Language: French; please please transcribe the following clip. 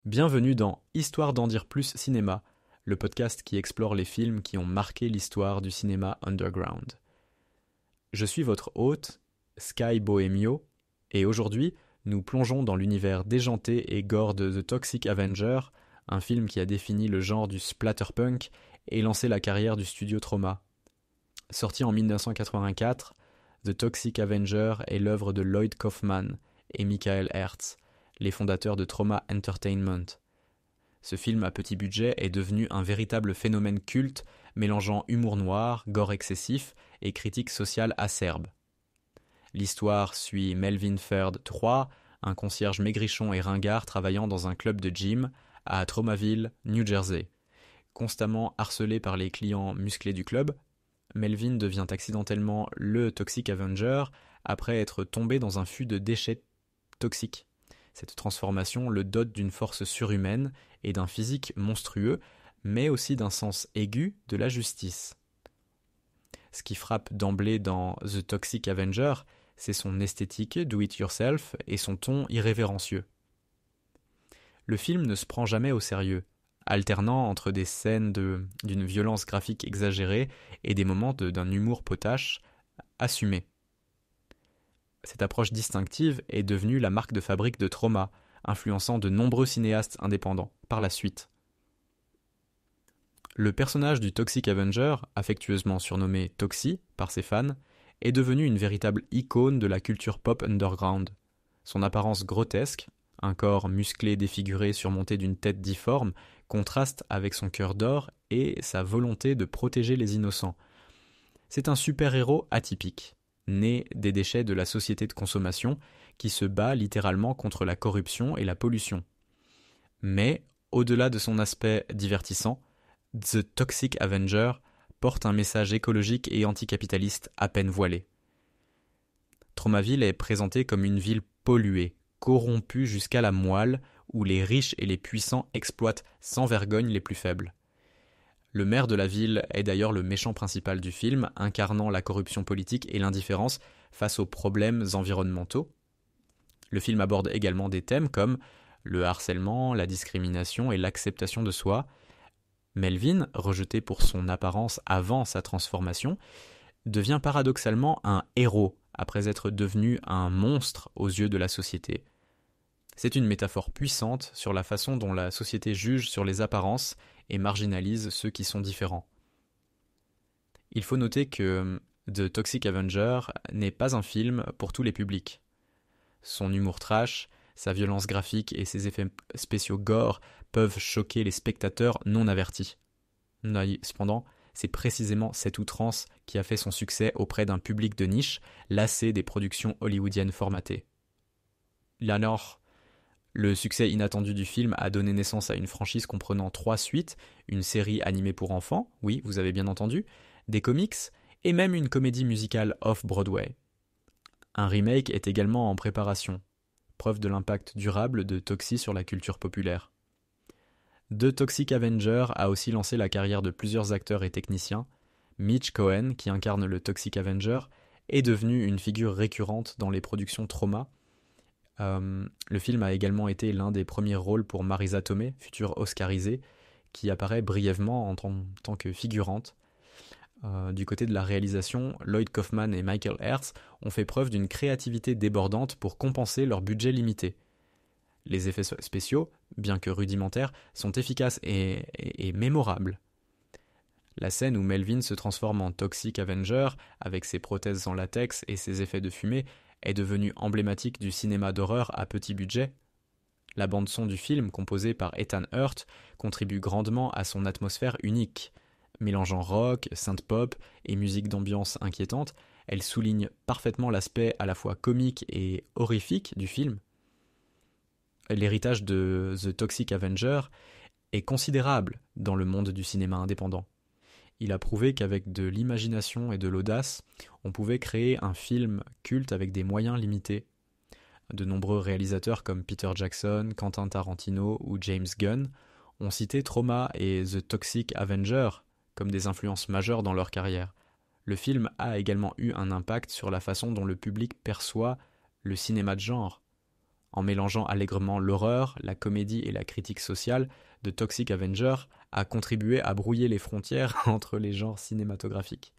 Bienvenue dans Histoire d'en dire plus cinéma, le podcast qui explore les films qui ont marqué l'histoire du cinéma underground. Je suis votre hôte, Sky Bohemio, et aujourd'hui, nous plongeons dans l'univers déjanté et gore de The Toxic Avenger, un film qui a défini le genre du splatterpunk et lancé la carrière du studio Troma. Sorti en 1984, The Toxic Avenger est l'œuvre de Lloyd Kaufman et Michael Herz, les fondateurs de Troma Entertainment. Ce film à petit budget est devenu un véritable phénomène culte, mélangeant humour noir, gore excessif et critique sociale acerbe. L'histoire suit Melvin Ferd III, un concierge maigrichon et ringard travaillant dans un club de gym à Tromaville, New Jersey. Constamment harcelé par les clients musclés du club, Melvin devient accidentellement le Toxic Avenger après être tombé dans un fût de déchets toxiques. Cette transformation le dote d'une force surhumaine et d'un physique monstrueux, mais aussi d'un sens aigu de la justice. Ce qui frappe d'emblée dans The Toxic Avenger, c'est son esthétique do-it-yourself et son ton irrévérencieux. Le film ne se prend jamais au sérieux, alternant entre des scènes d'une violence graphique exagérée et des moments d'un humour potache assumé. Cette approche distinctive est devenue la marque de fabrique de Troma, influençant de nombreux cinéastes indépendants par la suite. Le personnage du Toxic Avenger, affectueusement surnommé Toxie par ses fans, est devenu une véritable icône de la culture pop underground. Son apparence grotesque, un corps musclé défiguré surmonté d'une tête difforme, contraste avec son cœur d'or et sa volonté de protéger les innocents. C'est un super-héros atypique, né des déchets de la société de consommation, qui se bat littéralement contre la corruption et la pollution. Mais, au-delà de son aspect divertissant, The Toxic Avenger porte un message écologique et anticapitaliste à peine voilé. Tromaville est présentée comme une ville polluée, corrompue jusqu'à la moelle, où les riches et les puissants exploitent sans vergogne les plus faibles. Le maire de la ville est d'ailleurs le méchant principal du film, incarnant la corruption politique et l'indifférence face aux problèmes environnementaux. Le film aborde également des thèmes comme le harcèlement, la discrimination et l'acceptation de soi. Melvin, rejeté pour son apparence avant sa transformation, devient paradoxalement un héros après être devenu un monstre aux yeux de la société. C'est une métaphore puissante sur la façon dont la société juge sur les apparences et marginalise ceux qui sont différents. Il faut noter que The Toxic Avenger n'est pas un film pour tous les publics. Son humour trash, sa violence graphique et ses effets spéciaux gore peuvent choquer les spectateurs non avertis. Cependant, c'est précisément cette outrance qui a fait son succès auprès d'un public de niche, lassé des productions hollywoodiennes formatées. Alors, le succès inattendu du film a donné naissance à une franchise comprenant 3 suites, une série animée pour enfants, oui, vous avez bien entendu, des comics et même une comédie musicale off-Broadway. Un remake est également en préparation, preuve de l'impact durable de Toxie sur la culture populaire. The Toxic Avenger a aussi lancé la carrière de plusieurs acteurs et techniciens. Mitch Cohen, qui incarne le Toxic Avenger, est devenu une figure récurrente dans les productions Troma. Le film a également été l'un des premiers rôles pour Marisa Tomei, future oscarisée, qui apparaît brièvement en tant que figurante. Du côté de la réalisation, Lloyd Kaufman et Michael Herz ont fait preuve d'une créativité débordante pour compenser leur budget limité. Les effets spéciaux, bien que rudimentaires, sont efficaces et mémorables. La scène où Melvin se transforme en Toxic Avenger, avec ses prothèses en latex et ses effets de fumée, est devenue emblématique du cinéma d'horreur à petit budget. La bande-son du film, composée par Ethan Hurt, contribue grandement à son atmosphère unique. Mélangeant rock, synth-pop et musique d'ambiance inquiétante, elle souligne parfaitement l'aspect à la fois comique et horrifique du film. L'héritage de The Toxic Avenger est considérable dans le monde du cinéma indépendant. Il a prouvé qu'avec de l'imagination et de l'audace, on pouvait créer un film culte avec des moyens limités. De nombreux réalisateurs comme Peter Jackson, Quentin Tarantino ou James Gunn ont cité Troma et The Toxic Avenger comme des influences majeures dans leur carrière. Le film a également eu un impact sur la façon dont le public perçoit le cinéma de genre. En mélangeant allègrement l'horreur, la comédie et la critique sociale, The Toxic Avenger a contribué à brouiller les frontières entre les genres cinématographiques.